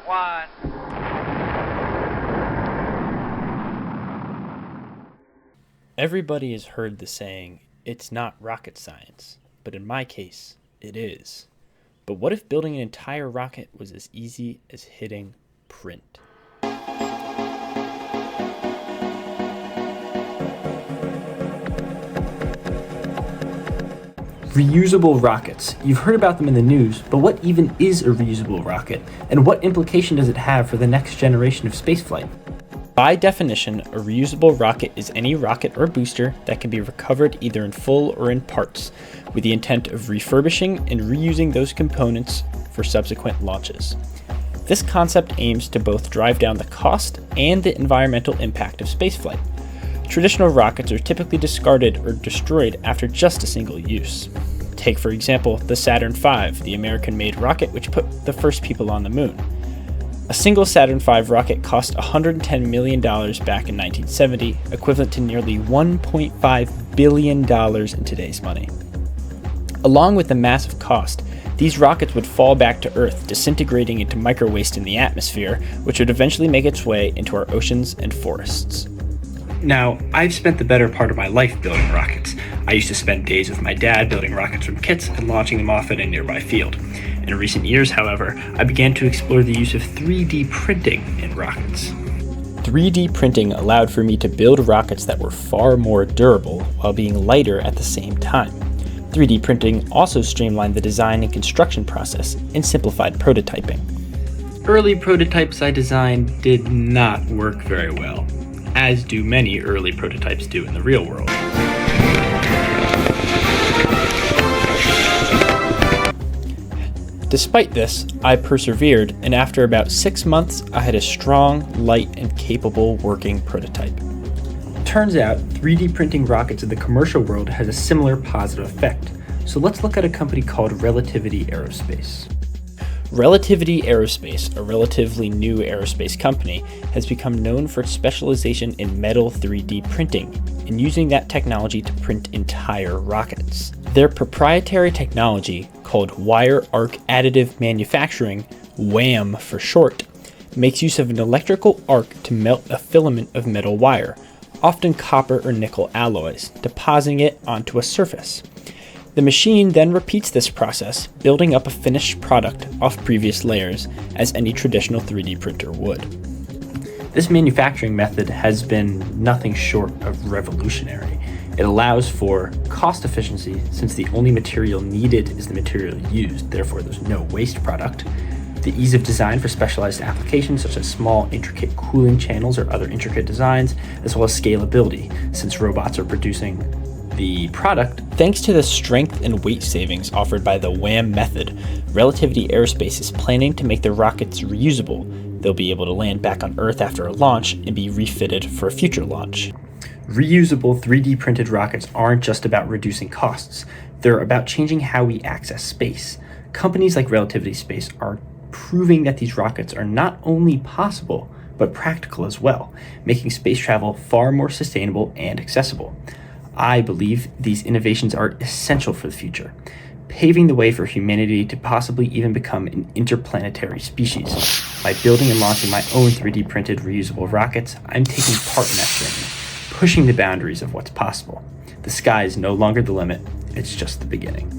1. Everybody has heard the saying, it's not rocket science, but in my case, it is. But what if building an entire rocket was as easy as hitting print? Reusable rockets. You've heard about them in the news, but what even is a reusable rocket, and what implication does it have for the next generation of spaceflight? By definition, a reusable rocket is any rocket or booster that can be recovered either in full or in parts, with the intent of refurbishing and reusing those components for subsequent launches. This concept aims to both drive down the cost and the environmental impact of spaceflight. Traditional rockets are typically discarded or destroyed after just a single use. Take, for example, the Saturn V, the American-made rocket which put the first people on the moon. A single Saturn V rocket cost $110 million back in 1970, equivalent to nearly $1.5 billion in today's money. Along with the massive cost, these rockets would fall back to Earth, disintegrating into microwaste in the atmosphere, which would eventually make its way into our oceans and forests. Now, I've spent the better part of my life building rockets. I used to spend days with my dad building rockets from kits and launching them off at a nearby field. In recent years, however, I began to explore the use of 3D printing in rockets. 3D printing allowed for me to build rockets that were far more durable while being lighter at the same time. 3D printing also streamlined the design and construction process and simplified prototyping. Early prototypes I designed did not work very well, as do many early prototypes do in the real world. Despite this, I persevered, and after about 6 months, I had a strong, light, and capable working prototype. Turns out, 3D printing rockets in the commercial world has a similar positive effect, so let's look at a company called Relativity Aerospace. Relativity Aerospace, a relatively new aerospace company, has become known for its specialization in metal 3D printing and using that technology to print entire rockets. Their proprietary technology, called Wire Arc Additive Manufacturing, WAM for short, makes use of an electrical arc to melt a filament of metal wire, often copper or nickel alloys, depositing it onto a surface. The machine then repeats this process, building up a finished product off previous layers, as any traditional 3D printer would. This manufacturing method has been nothing short of revolutionary. It allows for cost efficiency, since the only material needed is the material used, therefore there's no waste product. The ease of design for specialized applications such as small, intricate cooling channels or other intricate designs, as well as scalability, since robots are producing the product. Thanks to the strength and weight savings offered by the WAM method, Relativity Aerospace is planning to make the rockets reusable. They'll be able to land back on Earth after a launch and be refitted for a future launch. Reusable 3D printed rockets aren't just about reducing costs. They're about changing how we access space. Companies like Relativity Space are proving that these rockets are not only possible, but practical as well, making space travel far more sustainable and accessible. I believe these innovations are essential for the future, paving the way for humanity to possibly even become an interplanetary species. By building and launching my own 3D printed reusable rockets, I'm taking part in that journey, pushing the boundaries of what's possible. The sky is no longer the limit, it's just the beginning.